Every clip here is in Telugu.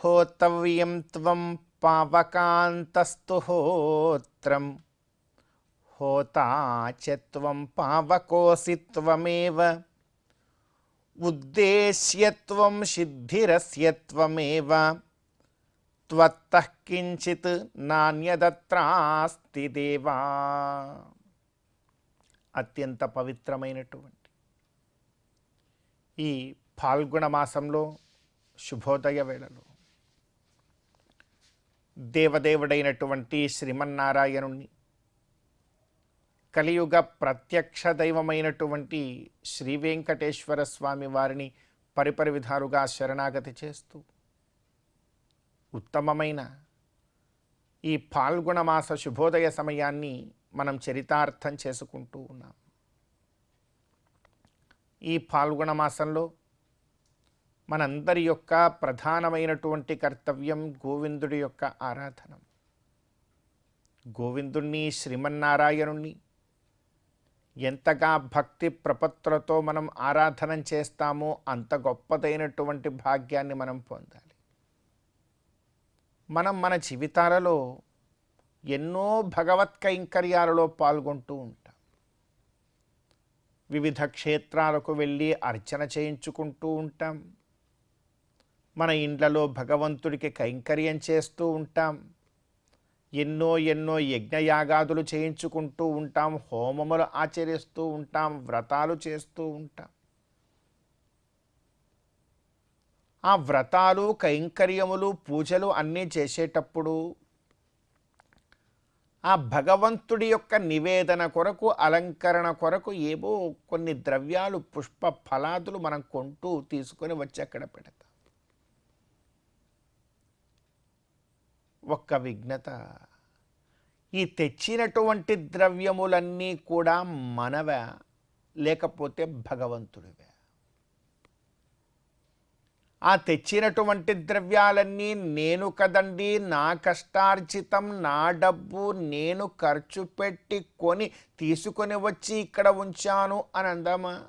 హోతవ్యం త్వం పావకాంతస్తు హోత్రం హోతా చ త్వం పావకోసి త్వమేవ ఉద్దేశ్యత్వం సిద్ధిరస్య త్వమేవ త్వత్తః కించిత్ నాణ్యదత్రాస్తి దేవా. అత్యంత పవిత్రమైనటువంటి ఈ ఫాల్గుణ మాసంలో శుభోదయ వేళలో దేవదేవుడైనటువంటి శ్రీమన్నారాయణుణ్ణి, కలియుగ ప్రత్యక్ష దైవమైనటువంటి శ్రీ వెంకటేశ్వర స్వామి వారిని పరిపరి విధాలుగా శరణాగతి చేస్తూ ఉత్తమమైన ఈ ఫాల్గుణ మాస శుభోదయ సమయాన్ని మనం చరితార్థం చేసుకుంటూ ఉన్నాం. ఈ ఫాల్గుణ మాసంలో మనందరి యొక్క ప్రధానమైనటువంటి కర్తవ్యం గోవిందుడి యొక్క ఆరాధన. గోవిందుణ్ణి, శ్రీమన్నారాయణుణ్ణి ఎంతగా భక్తి ప్రపత్తులతో మనం ఆరాధన చేస్తామో అంత గొప్పదైనటువంటి భాగ్యాన్ని మనం పొందాలి. మనం మన జీవితాలలో ఎన్నో భగవత్ కైంకర్యాలలో పాల్గొంటూ ఉంటాం. వివిధ క్షేత్రాలకు వెళ్ళి అర్చన చేయించుకుంటూ ఉంటాం. మన ఇండ్లలో భగవంతుడికి కైంకర్యం చేస్తూ ఉంటాం. ఎన్నో యజ్ఞయాగాదులు చేయించుకుంటూ ఉంటాం. హోమములు ఆచరిస్తూ ఉంటాం. వ్రతాలు చేస్తూ ఉంటాం. ఆ వ్రతాలు, కైంకర్యములు, పూజలు అన్నీ చేసేటప్పుడు ఆ భగవంతుడి యొక్క నివేదన కొరకు, అలంకరణ కొరకు ఏవో కొన్ని ద్రవ్యాలు, పుష్ప ఫలాదులు మనం కొంటూ తీసుకొని వచ్చి అక్కడ పెడతాం. ఒక్క విఘ్నత, ఈ తెచ్చినటువంటి ద్రవ్యములన్నీ కూడా మనవే లేకపోతే భగవంతుడివే? ఆ తెచ్చినటువంటి ద్రవ్యాలన్నీ నేను కదండి, నా కష్టార్జితం, నా డబ్బు, నేను ఖర్చు పెట్టి కొని తీసుకొని వచ్చి ఇక్కడ ఉంచాను అని అందామా?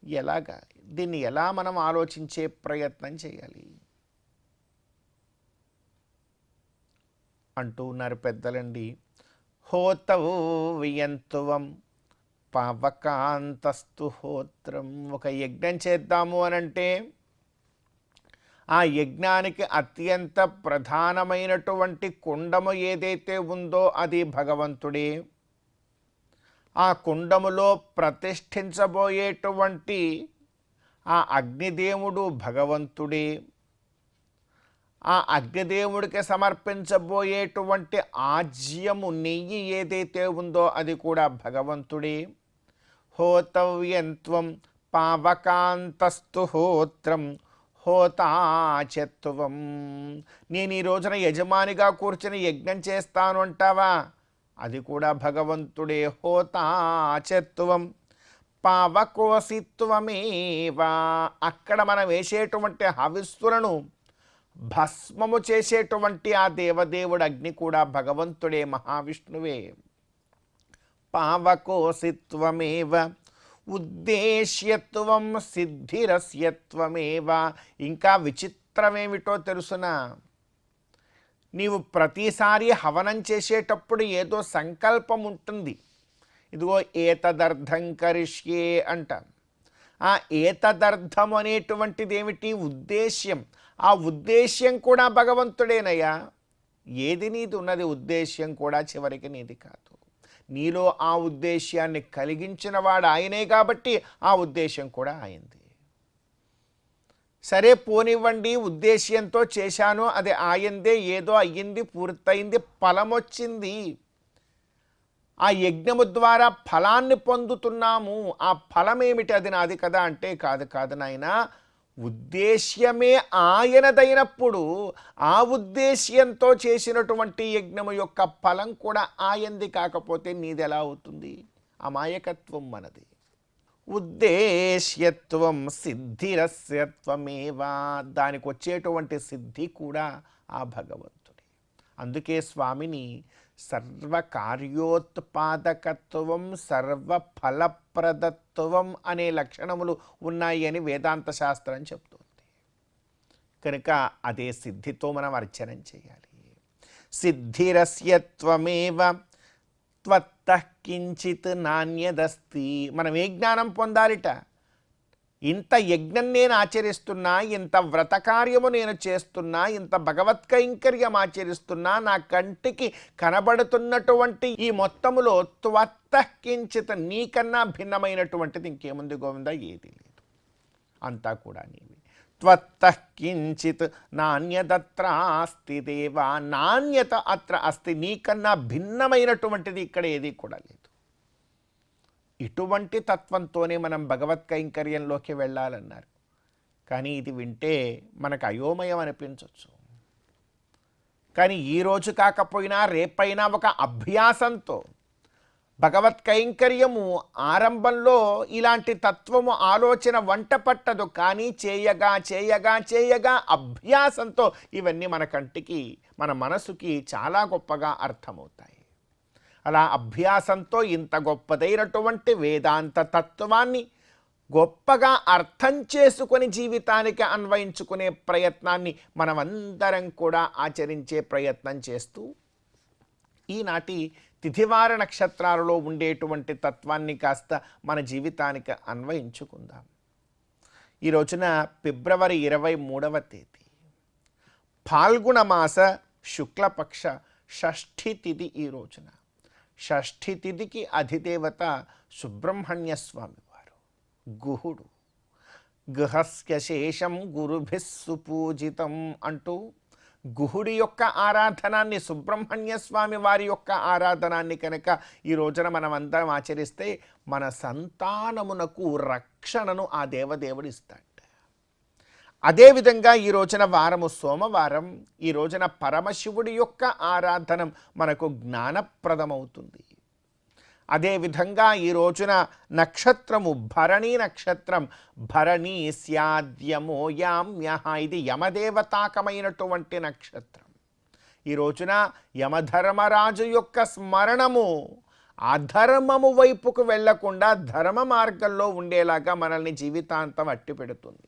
ఎలాగా? దీన్ని ఎలా మనం ఆలోచించే ప్రయత్నం చేయాలి అంటూ ఉన్నారు పెద్దలండి. హోతవు వియంతువం పావకాంతస్తు హోత్రం. ఒక యజ్ఞం చేద్దాము అనంటే ఆ యజ్ఞానికి అత్యంత ప్రధానమైనటువంటి కుండము ఏదైతే ఉందో అది భగవంతుడే. ఆ కుండములో ప్రతిష్ఠించబోయేటువంటి ఆ అగ్నిదేవుడు భగవంతుడే. ఆ అగ్నిదేవుడికి సమర్పించబోయేటువంటి ఆజ్యము, నెయ్యి ఏదైతే ఉందో అది కూడా భగవంతుడే. హోతవ్యంత్వం పావకాంతస్తు హోత్రం హోతాచత్వం. నేను ఈ రోజున యజమానిగా కూర్చుని యజ్ఞం చేస్తాను అంటావా? అది కూడా భగవంతుడే. హోతాచత్వం పావకోసిత్వమేవా. అక్కడ మనం వేసేటువంటి హవిస్సులను భస్మము చేసేటువంటి ఆ దేవదేవుడు అగ్ని కూడా భగవంతుడే, మహావిష్ణువే. పావకోసిత్వమేవ ఉద్దేశ్యత్వం సిద్ధిరస్యత్వమేవ. ఇంకా విచిత్రమేమిటో తెలుసునా? నీవు ప్రతిసారి హవనం చేసేటప్పుడు ఏదో సంకల్పం ఉంటుంది. ఇదిగో ఏతదర్థం కరిష్యే అంట. ఆ ఏతదర్థం అనేటువంటిది ఏమిటి? ఉద్దేశ్యం. ఆ ఉద్దేశ్యం కూడా భగవంతుడేనయ్యా. ఏది నీది ఉన్నది ఉద్దేశ్యం కూడా చివరికి నీది కాదు. నీలో ఆ ఉద్దేశ్యాన్ని కలిగించిన వాడు ఆయనే కాబట్టి ఆ ఉద్దేశ్యం కూడా ఆయనది. సరే పోనివ్వండి, ఉద్దేశ్యంతో చేశాను, అది ఆయందే, ఏదో అయ్యింది, పూర్తయింది, ఫలం వచ్చింది. ఆ యజ్ఞము ద్వారా ఫలాన్ని పొందుతున్నాము. ఆ ఫలమేమిటి? అది నాది కదా అంటే కాదు నాయనా. ఉద్దేశ్యమే ఆయనదైనప్పుడు ఆ ఉద్దేశ్యంతో చేసినటువంటి యజ్ఞము యొక్క ఫలం కూడా ఆయంది కాకపోతే నీది ఎలా అవుతుంది? అమాయకత్వం మనది. ఉద్దేశ్యత్వం సిద్ధిరస్యత్వమేవా, దానికి వచ్చేటువంటి సిద్ధి కూడా ఆ భగవంతుడే. అందుకే స్వామిని సర్వకార్యోత్పాదకత్వం సర్వఫలప్రదత్వం అనే లక్షణములు ఉన్నాయి అని వేదాంత శాస్త్రం చెప్తుంది. కనుక అదే సిద్ధితో మనం అర్చనం చేయాలి. సిద్ధిరస్యత్వమేవ త్వత్తః కించిత్ నాణ్యదస్తి. మనం ఏ జ్ఞానం పొందాలిట? ఇంత యజ్ఞం నేను ఆచరిస్తున్నా, ఇంత వ్రతకార్యము నేను చేస్తున్నా, ఇంత భగవత్ కైంకర్యం ఆచరిస్తున్నా, నా కంటికి కనబడుతున్నటువంటి ఈ మొత్తములో త్వత్తః కించిత్, నీకన్నా భిన్నమైనటువంటిది ఇంకేముంది గోవింద? ఏది లేదు, అంతా కూడా నీవే. త్వత్తః కించిత్ నాణ్యదత్ర అస్తి దేవా, నాణ్యత అత్ర అస్తి, నీకన్నా భిన్నమైనటువంటిది ఇక్కడ ఏది కూడా లేదు. ఇటువంటి తత్వంతోనే మనం భగవత్ కైంకర్యంలోకి వెళ్ళాలన్నారు. కానీ ఇది వింటే మనకు అయోమయం అనిపించవచ్చు. కానీ ఈరోజు కాకపోయినా రేపైనా ఒక అభ్యాసంతో భగవత్ కైంకర్యము ఆరంభంలో ఇలాంటి తత్వము ఆలోచన వంట పట్టదు. కానీ చేయగా చేయగా చేయగా అభ్యాసంతో ఇవన్నీ మన కంటికి, మన మనసుకి చాలా గొప్పగా అర్థమవుతాయి. అలా అభ్యాసంతో ఇంత గొప్పదైనటువంటి వేదాంత తత్వాన్ని గొప్పగా అర్థం చేసుకొని జీవితానికి అన్వయించుకునే ప్రయత్నాన్ని మనమందరం కూడా ఆచరించే ప్రయత్నం చేస్తూ ఈనాటి తిథివార నక్షత్రాలలో ఉండేటువంటి తత్వాన్ని కాస్త మన జీవితానికి అన్వయించుకుందాం. ఈ రోజున ఫిబ్రవరి 23వ తేదీ ఫాల్గుణ మాస శుక్లపక్ష షష్ఠి తిథి. ఈ రోజున షష్ఠి తిథికి అధిదేవత సుబ్రహ్మణ్య స్వామి వారు. గుహుడు గుహస్య శేషం గురుభిః సుపూజితం అంటూ గుహుడి యొక్క ఆరాధనాన్ని, సుబ్రహ్మణ్య స్వామి వారి యొక్క ఆరాధనాన్ని కనుక ఈ రోజున మనమందరం ఆచరిస్తే మన సంతానమునకు రక్షణను ఆ దేవదేవుడు ఇస్తాడు. అదేవిధంగా ఈ రోజున వారము సోమవారం. ఈ రోజున పరమశివుడి యొక్క ఆరాధనం మనకు జ్ఞానప్రదమవుతుంది. అదేవిధంగా ఈ రోజున నక్షత్రము భరణి నక్షత్రం. భరణి స్యాద్యమో యామ్యః, ఇది యమదేవతాకమైనటువంటి నక్షత్రం. ఈ రోజున యమధర్మరాజు యొక్క స్మరణము అధర్మము వైపుకు వెళ్లకుండా ధర్మ మార్గంలో ఉండేలాగా మనల్ని జీవితాంతం అట్టి పెడుతుంది.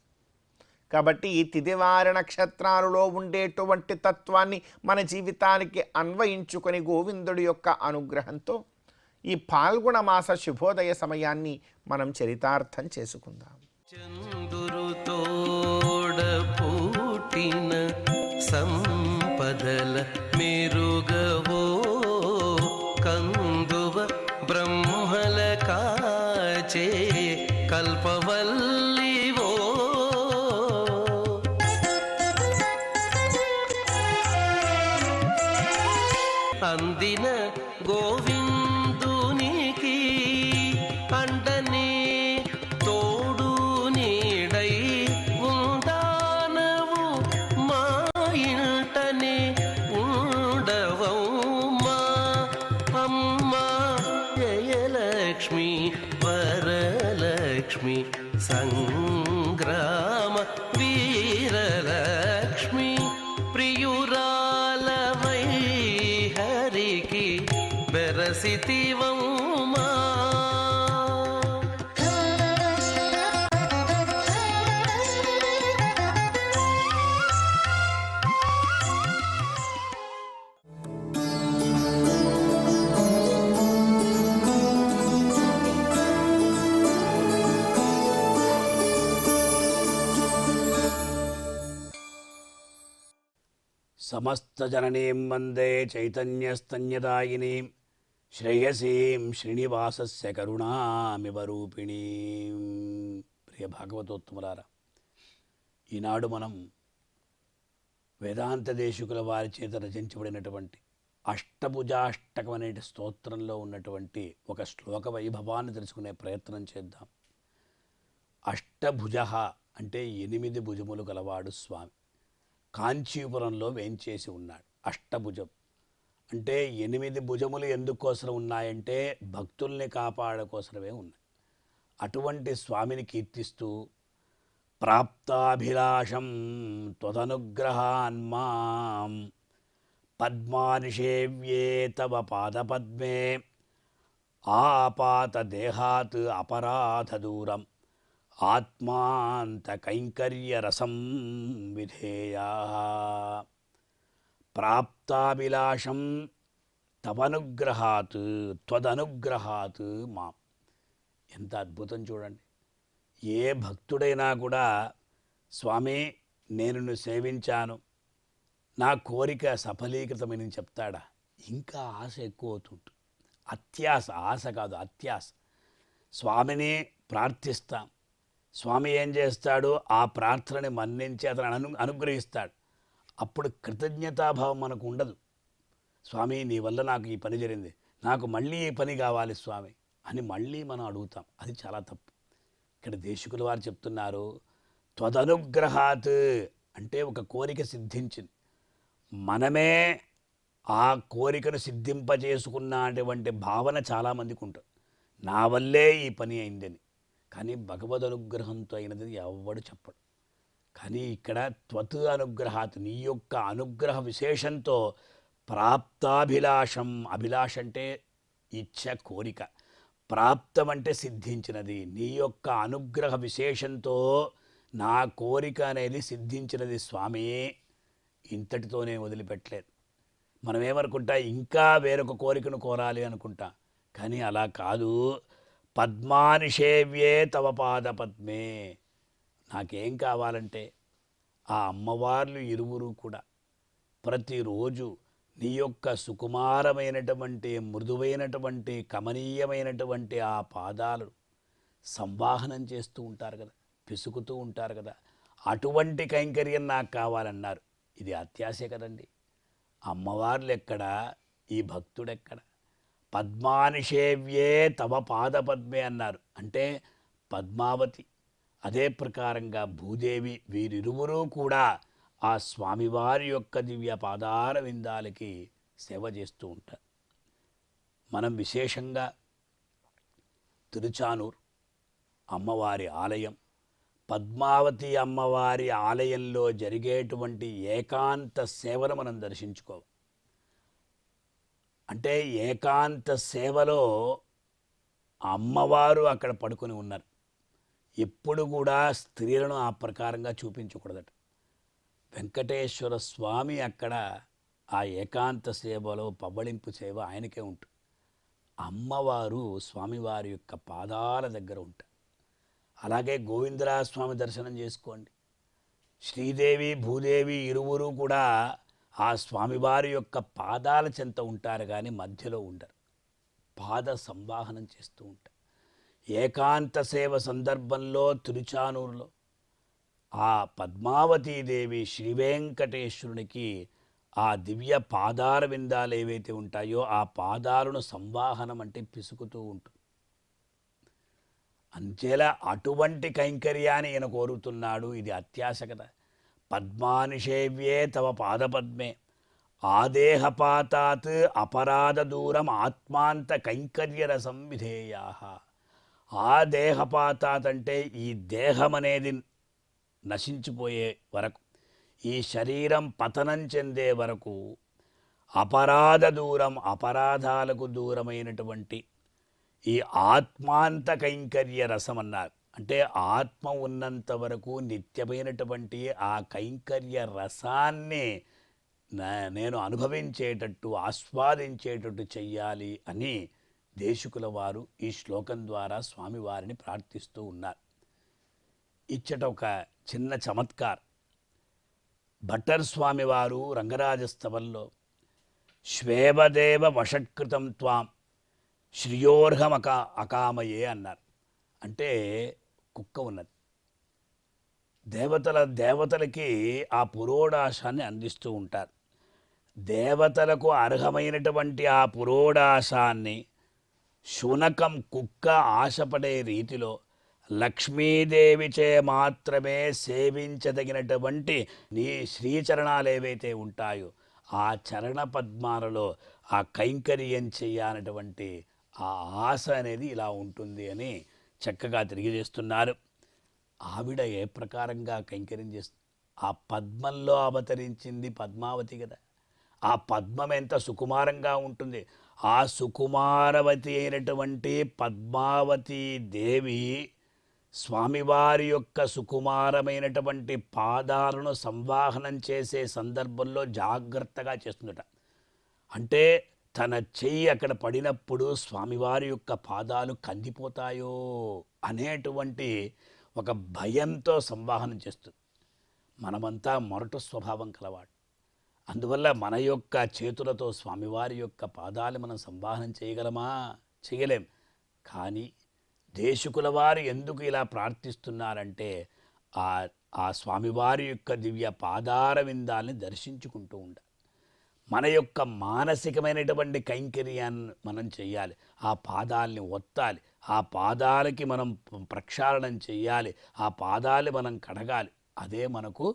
కాబట్టి ఈ తిథివార నక్షత్రాలలో ఉండేటువంటి తత్వాన్ని మన జీవితానికి అన్వయించుకొని గోవిందుడి యొక్క అనుగ్రహంతో ఈ ఫాల్గుణ మాస శుభోదయ సమయాన్ని మనం చరితార్థం చేసుకుందాం. చందురుతోడ పూటిన సంపదల మెరుగవో కందువ బ్రహ్మల కాచే కల్పవల్లివో అందిన గోవిందునికి అండనే తోడు నీడై ఉందానవు మా ఇంటనే ఉండవమ్మా అమ్మ జయలక్ష్మి వరలక్ష్మి సంగ్రామ వీరలక్ష్మి ప్రియురాలవై హరికి బెరసితివమ్మా. సమస్తజననీం వందే చైతన్యస్తన్యదాయినీం శ్రేయసీం శ్రీనివాసస్య కరుణామివ రూపిణీం. ప్రియ భాగవతోత్తములారా, ఈనాడు మనం వేదాంత దేశికుల వారి చేత రచించబడినటువంటి అష్టభుజాష్టకం అనే స్తోత్రంలో ఉన్నటువంటి ఒక శ్లోక వైభవాన్ని తెలుసుకునే ప్రయత్నం చేద్దాం. అష్టభుజ అంటే 8 భుజములు గలవాడు స్వామి. కాంచీపురంలో వేంచేసి ఉన్నాడు. అష్టభుజం అంటే 8 భుజములు ఎందుకోసం ఉన్నాయంటే భక్తుల్ని కాపాడకోసమే ఉన్నాయి. అటువంటి స్వామిని కీర్తిస్తూ ప్రాప్తాభిలాషం త్వదనుగ్రహాన్మాం పద్మానిషేవ్యే తవ పాదపద్మే ఆపాత దేహాత్ అపరాధ దూరం ఆత్మాంత కైంకర్య రసం విధేయా. ప్రాప్తాభిలాషం తవనుగ్రహాత్ త్వదనుగ్రహాత్ మాం. ఎంత అద్భుతం చూడండి. ఏ భక్తుడైనా కూడా స్వామి నేను నిన్ను సేవించాను, నా కోరిక సఫలీకృతమని చెప్తాడా? ఇంకా ఆశ ఎక్కువ అవుతుంటుంది. అత్యాశ, ఆశ కాదు అత్యాశ. స్వామిని ప్రార్థిస్తాం, స్వామి ఏం చేస్తాడు? ఆ ప్రార్థనని మన్నించి అతను అనుగ్రహిస్తాడు. అప్పుడు కృతజ్ఞతాభావం మనకు ఉండదు. స్వామి నీ వల్ల నాకు ఈ పని జరిగింది, నాకు మళ్ళీ ఈ పని కావాలి స్వామి అని మళ్ళీ మనం అడుగుతాం. అది చాలా తప్పు. ఇక్కడ దేశికుల వారు చెప్తున్నారు, త్వదనుగ్రహాత్ అంటే ఒక కోరిక సిద్ధించింది, మనమే ఆ కోరికను సిద్ధింపజేసుకున్నటువంటి భావన చాలామందికి ఉంటుంది. నా వల్లే ఈ పని అయిందని. కానీ భగవద్ అనుగ్రహంతో అయినది ఎవ్వడు చెప్పడు. కానీ ఇక్కడ త్వత్ అనుగ్రహాత్ నీ యొక్క అనుగ్రహ విశేషంతో ప్రాప్తాభిలాషం, అభిలాష అంటే ఇచ్చ, కోరిక, ప్రాప్తం అంటే సిద్ధించినది. నీ యొక్క అనుగ్రహ విశేషంతో నా కోరిక అనేది సిద్ధించినది స్వామి. ఇంతటితోనే వదిలిపెట్టలేదు. మనం ఏమనుకుంటా, ఇంకా వేరొక కోరికను కోరాలి అనుకుంటా. కానీ అలా కాదు. పద్మానిషేవ్యే తవ పాద పద్మే. నాకేం కావాలంటే ఆ అమ్మవార్లు ఇరువురు కూడా ప్రతిరోజు నీ యొక్క సుకుమారమైనటువంటి, మృదువైనటువంటి, కమనీయమైనటువంటి ఆ పాదాలు సంవాహనం చేస్తూ ఉంటారు కదా, పిసుకుతూ ఉంటారు కదా, అటువంటి కైంకర్యం నాకు కావాలన్నారు. ఇది అత్యాశే కదండి. అమ్మవార్లు ఎక్కడ, ఈ భక్తుడెక్కడ? పద్మానిషేవ్యే తవ పాదపద్మే అన్నారు. అంటే పద్మావతి, అదే ప్రకారంగా భూదేవి, వీరిరువురూ కూడా ఆ స్వామివారి యొక్క దివ్య పాదార విందాలకి సేవ చేస్తూ ఉంటారు. మనం విశేషంగా తిరుచానూర్ అమ్మవారి ఆలయం, పద్మావతి అమ్మవారి ఆలయంలో జరిగేటువంటి ఏకాంత సేవను మనం దర్శించుకోవాలి. అంటే ఏకాంత సేవలో అమ్మవారు అక్కడ పడుకొని ఉన్నారు. ఎప్పుడు కూడా స్త్రీలను ఆ ప్రకారంగా చూపించకూడదట. వెంకటేశ్వర స్వామి అక్కడ ఆ ఏకాంత సేవలో పవ్వళింపు సేవ ఆయనకే ఉంటుంది. అమ్మవారు స్వామివారి యొక్క పాదాల దగ్గర ఉంటారు. అలాగే గోవిందరాజ స్వామి దర్శనం చేసుకోండి. శ్రీదేవి, భూదేవి ఇరువురు కూడా ఆ స్వామివారి యొక్క పాదాల చెంత ఉంటారు, కానీ మధ్యలో ఉండరు. పాద సంవాహనం చేస్తూ ఉంటారు. ఏకాంత సేవ సందర్భంలో తిరుచానూరులో ఆ పద్మావతీదేవి శ్రీ వెంకటేశ్వరునికి ఆ దివ్య పాదాల విందాలు ఏవైతే ఉంటాయో ఆ పాదాలను సంవాహనం అంటే పిసుకుతూ ఉంటుంది. అంచేలా అటువంటి కైంకర్యాన్ని ఈయన కోరుతున్నాడు. ఇది అత్యాశ కదా. పద్మానిషేవ్యే తవ పాదపద్మే ఆదేహపాతాత్ అపరాధ దూరం ఆత్మాంత కైంకర్య రసం విధేయా. ఆ దేహపాతాత్ అంటే ఈ దేహం అనేది నశించిపోయే వరకు, ఈ శరీరం పతనం చెందే వరకు అపరాధ దూరం, అపరాధాలకు దూరమైనటువంటి ఈ ఆత్మాంత కైంకర్య రసం అన్నారు. అంటే ఆత్మ ఉన్నంత వరకు నిత్యమైనటువంటి ఆ కైంకర్య రసాన్ని నేను అనుభవించేటట్టు, ఆస్వాదించేటట్టు చెయ్యాలి అని దేశికుల వారు ఈ శ్లోకం ద్వారా స్వామివారిని ప్రార్థిస్తూ ఉన్నారు. ఇచ్చట ఒక చిన్న చమత్కార్. భట్టర్ స్వామివారు రంగరాజస్తవంలో శ్వేవదేవ వషట్కృతం త్వాం శ్రియోర్హమక అకామయే అన్నారు. అంటే కుక్క ఉన్నది, దేవతలకి ఆ పురోడాశాన్ని అందిస్తూ ఉంటారు. దేవతలకు అర్హమైనటువంటి ఆ పురోడాశాన్ని శునకం, కుక్క ఆశపడే రీతిలో లక్ష్మీదేవిచే మాత్రమే సేవించదగినటువంటి నీ శ్రీచరణాలు ఏవైతే ఉంటాయో ఆ చరణ పద్మాలలో ఆ కైంకర్యం చేయాలన్నటువంటి ఆ ఆశ అనేది ఇలా ఉంటుంది అని చక్కగా తిరిగి చేస్తున్నారు. ఆవిడ ఏ ప్రకారంగా కైంకర్యం చేస్తుంది? ఆ పద్మంలో అవతరించింది పద్మావతి కదా. ఆ పద్మం ఎంత సుకుమారంగా ఉంటుంది. ఆ సుకుమారవతి అయినటువంటి పద్మావతి దేవి స్వామివారి యొక్క సుకుమారమైనటువంటి పాదాలను సంవాహనం చేసే సందర్భంలో జాగ్రత్తగా చేస్తుందట. అంటే తన చెయ్యి అక్కడ పడినప్పుడు స్వామివారి యొక్క పాదాలు కందిపోతాయో అనేటువంటి ఒక భయంతో సంవాహనం చేస్తుంది. మనమంతా మొరటు స్వభావం కలవాడు. అందువల్ల మన యొక్క చేతులతో స్వామివారి యొక్క పాదాలు మనం సంవాహనం చేయగలమా? చేయలేం. కానీ దేశకుల వారు ఎందుకు ఇలా ప్రార్థిస్తున్నారంటే ఆ ఆ స్వామివారి యొక్క దివ్య పాదార విందాల్ని దర్శించుకుంటూ ఉండాలి. మన యొక్క మానసికమైనటువంటి కైంకర్యాన్ని మనం చేయాలి. ఆ పాదాలని ఒత్తాలి. ఆ పాదాలకి మనం ప్రక్షాళనం చేయాలి. ఆ పాదాలు మనం కడగాలి. అదే మనకు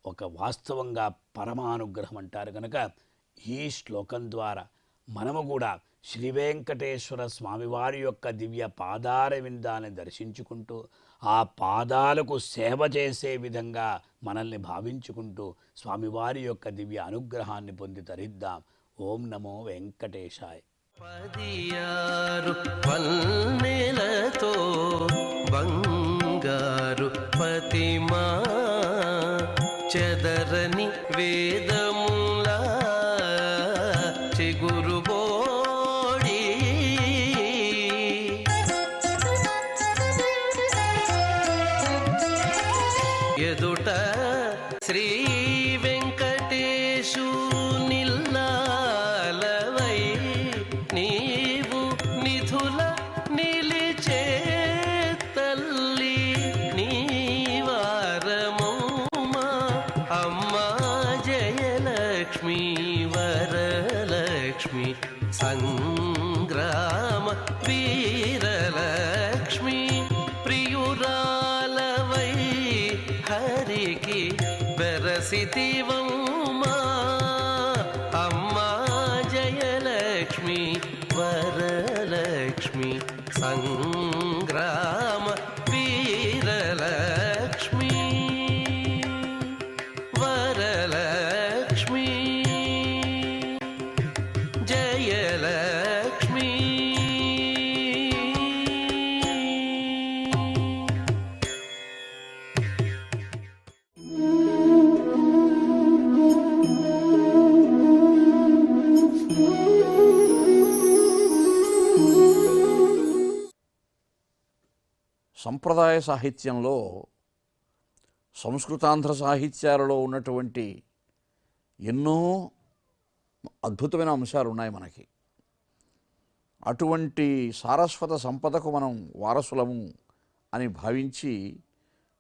ఒక వాస్తవంగా పరమానుగ్రహం అంటారు. కనుక ఈ శ్లోకం ద్వారా మనము కూడా శ్రీ వెంకటేశ్వర స్వామివారి యొక్క దివ్య పాదార విందాన్ని దర్శించుకుంటూ ఆ పాదాలకు సేవ చేసే విధంగా మనల్ని భావించుకుంటూ స్వామివారి యొక్క దివ్య అనుగ్రహాన్ని పొంది తరిద్దాం. ఓం నమో వెంకటేశాయ. 16 వన్నెలతో బంగారు పతిమా చెదరని వేదములా చిగురుబోడి ఎదుట శ్రీ వెంకటేశు నిల్లాలవై నీవు నిధుల నిలిచే తల్లి నీవారమౌమా అమ్మా జయలక్ష్మి వరలక్ష్మి సంగ్రామ వీరలక్ష్మి ప్రియురాలవై హరికి వెరసితివమ్మా అమ్మా జయలక్ష్మి వరలక్ష్మి సంగ్రామ వీరలక్ష్మి వరలక్ష్మి జయలక్ష్మి. సంప్రదాయ సాహిత్యంలో సంస్కృతాంధ్ర సాహిత్యాలలో ఉన్నటువంటి ఎన్నో అద్భుతమైన అంశాలు ఉన్నాయి మనకి. అటువంటి సారస్వత సంపదకు మనం వారసులము అని భావించి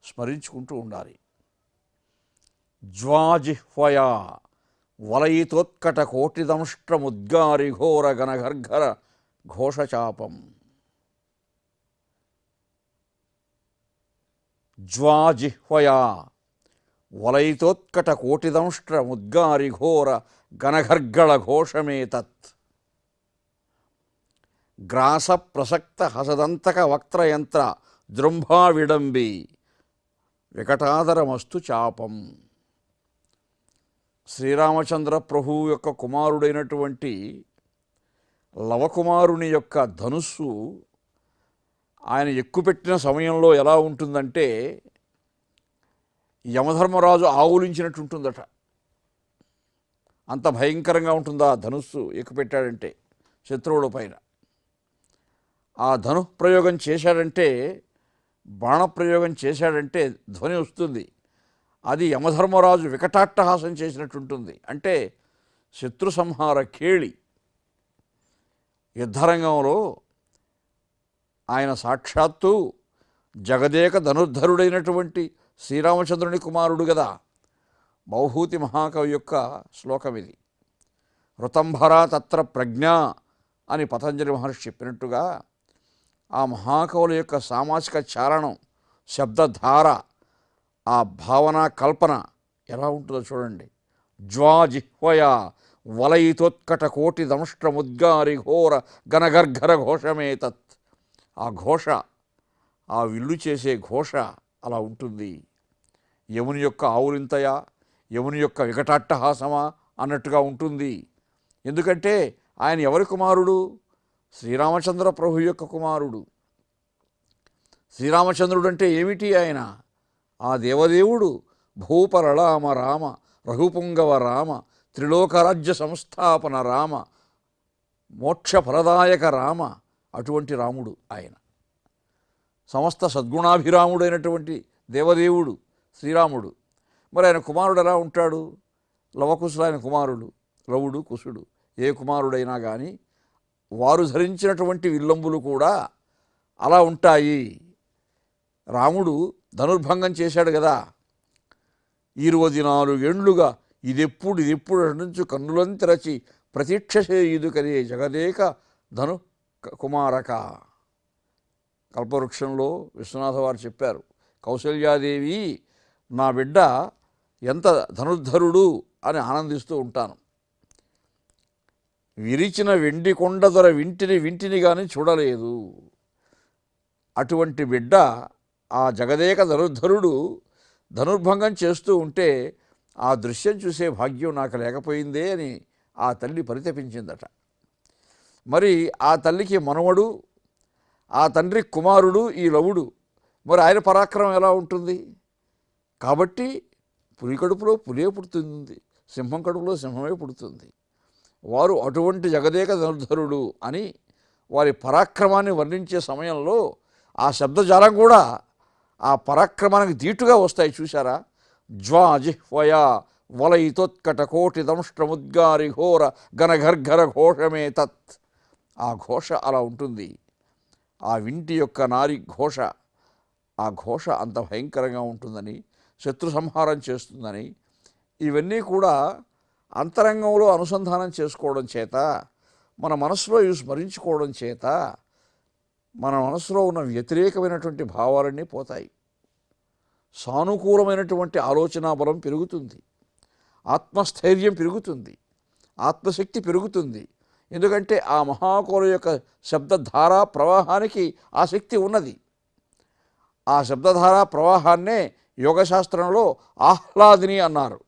స్మరించుకుంటూ ఉండాలి. జ్వాజిహ్వయా వలయితోత్కట కోటిదంష్ట్రముద్గారి ఘోర గణగర్ఘర ఘోషచాపం. జ్వాజిహ్వయా వలయితోత్కట కోటిదంష్ట్రముద్గారి ఘోర గణగర్గళ ఘోషమేతత్. గ్రాస ప్రసక్త హసదంతక వక్త్రయంత్ర జృంభా విడంబి వికటాదరమస్తు చాపం. శ్రీరామచంద్ర ప్రభువు యొక్క కుమారుడైనటువంటి లవకుమారుని యొక్క ధనుస్సు ఆయన ఎక్కుపెట్టిన సమయంలో ఎలా ఉంటుందంటే యమధర్మరాజు ఆవులించినట్టు ఉంటుందట. అంత భయంకరంగా ఉంటుందా ధనుస్సు ఎక్కుపెట్టాడంటే శత్రువుల పైన. ఆ ధను ప్రయోగం చేశాడంటే, బాణప్రయోగం చేశాడంటే ధ్వని వస్తుంది. అది యమధర్మరాజు వికటాట్టహాసం చేసినట్టుంటుంది. అంటే శత్రు సంహార కేళి. యుద్ధరంగంలో ఆయన సాక్షాత్తు జగదేక ధనుర్ధరుడైనటువంటి శ్రీరామచంద్రుని కుమారుడు కదా. బౌహూతి మహాకవి యొక్క శ్లోకం ఇది. ఋతంభరా తత్ర ప్రజ్ఞ అని పతంజలి మహర్షి చెప్పినట్టుగా ఆ మహాకవుల యొక్క సామాజిక చారణం, శబ్దధార, ఆ భావన కల్పన ఎలా ఉంటుందో చూడండి. జ్వాజిహ్వయా వలయితోత్కట కోటి దంష్ట్రముద్గారి ఘోర గణగర్ఘర ఘోషమేతత్. ఆ ఘోష ఆ విల్లు చేసే ఘోష అలా ఉంటుంది. యముని యొక్క ఆవులింతయా, యముని యొక్క వికటాట్టహాసమా అన్నట్టుగా ఉంటుంది. ఎందుకంటే ఆయన ఎవరి కుమారుడు? శ్రీరామచంద్ర ప్రభు యొక్క కుమారుడు. శ్రీరామచంద్రుడు అంటే ఏమిటి? ఆయన ఆ దేవదేవుడు భూపరళామ రామ, రఘుపుంగవ రామ, త్రిలోకరాజ్య సంస్థాపన రామ, మోక్షఫలదాయక రామ. అటువంటి రాముడు ఆయన. సమస్త సద్గుణాభిరాముడైనటువంటి దేవదేవుడు శ్రీరాముడు. మరి ఆయన కుమారుడు ఎలా ఉంటాడు? లవకుశులు ఆయన కుమారుడు, లవుడు, కుశుడు. ఏ కుమారుడైనా కానీ వారు ధరించినటువంటి విల్లంబులు కూడా అలా ఉంటాయి. రాముడు ధనుర్భంగం చేశాడు కదా, 24 ఏండ్లుగా ఇదెప్పుడు నుంచి కన్నులను తెరచి ప్రతీక్ష చేయుదు కదే జగదేక ధను కుమారక. కల్పవృక్షంలో విశ్వనాథ వారు చెప్పారు, కౌసల్యాదేవి నా బిడ్డ ఎంత ధనుర్ధరుడు అని ఆనందిస్తూ ఉంటాను. విరిచిన వెండి కొండ దొర వింటిని కానీ చూడలేదు. అటువంటి బిడ్డ ఆ జగదేక ధనుర్ధరుడు ధనుర్భంగం చేస్తూ ఉంటే ఆ దృశ్యం చూసే భాగ్యం నాకు లేకపోయిందే అని ఆ తల్లి పరితపించిందట. మరి ఆ తల్లికి మనవడు, ఆ తండ్రి కుమారుడు ఈ లవుడు. మరి ఆయన పరాక్రమం ఎలా ఉంటుంది? కాబట్టి పులి కడుపులో పులే పుడుతుంది, సింహం కడుపులో సింహమే పుడుతుంది. వారు అటువంటి జగదేక ధనుర్ధరుడు అని వారి పరాక్రమాన్ని వర్ణించే సమయంలో ఆ శబ్దజాలం కూడా ఆ పరాక్రమానికి దీటుగా వస్తాయి. చూశారా? జ్వాజిహ్వయా వలయితోత్కట కోటి దంష్ట్రముద్గారి ఘోర గనఘర్ఘర ఘోషమే తత్. ఆ ఘోష అలా ఉంటుంది. ఆ వింటి యొక్క నారి ఘోష, ఆ ఘోష అంత భయంకరంగా ఉంటుందని, శత్రు సంహారం చేస్తుందని, ఇవన్నీ కూడా అంతరంగంలో అనుసంధానం చేసుకోవడం చేత, మన మనసులో ఇవి స్మరించుకోవడం చేత మన మనసులో ఉన్న వ్యతిరేకమైనటువంటి భావాలన్నీ పోతాయి. సానుకూలమైనటువంటి ఆలోచనా బలం పెరుగుతుంది, ఆత్మస్థైర్యం పెరుగుతుంది, ఆత్మశక్తి పెరుగుతుంది. ఎందుకంటే ఆ మహాకవుల యొక్క శబ్దధారా ప్రవాహానికి ఆ శక్తి ఉన్నది. ఆ శబ్దధారా ప్రవాహాన్నే యోగశాస్త్రంలో ఆహ్లాదిని అన్నారు.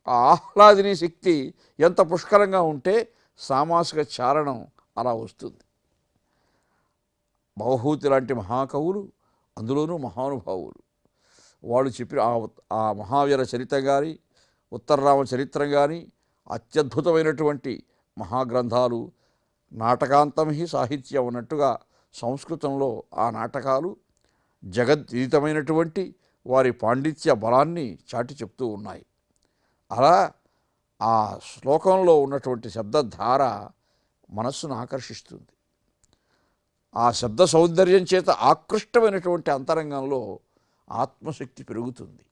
ఆ ఆహ్లాదిని శక్తి ఎంత పుష్కలంగా ఉంటే సామాసిక చారణం అలా వస్తుంది. బహుహూతి లాంటి మహాకవులు, అందులోనూ మహానుభావులు, వాళ్ళు చెప్పిన ఆ మహావీర చరిత్ర కానీ, ఉత్తరరామ చరిత్రం కానీ అత్యద్భుతమైనటువంటి మహాగ్రంథాలు. నాటకాంతం హి సాహిత్యం అన్నట్టుగా సంస్కృతంలో ఆ నాటకాలు జగద్విదితమైనటువంటి వారి పాండిత్య బలాన్ని చాటి చెప్తూ ఉన్నాయి. అలా ఆ శ్లోకంలో ఉన్నటువంటి శబ్దధార మనస్సును ఆకర్షిస్తుంది. ఆ శబ్ద సౌందర్యం చేత ఆకృష్టమైనటువంటి అంతరంగంలో ఆత్మశక్తి పెరుగుతుంది.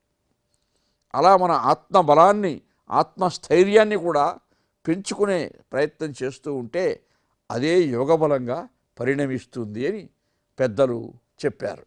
అలా మన ఆత్మబలాన్ని, ఆత్మస్థైర్యాన్ని కూడా పెంచుకునే ప్రయత్నం చేస్తూ ఉంటే అదే యోగబలంగా పరిణమిస్తుంది అని పెద్దలు చెప్పారు.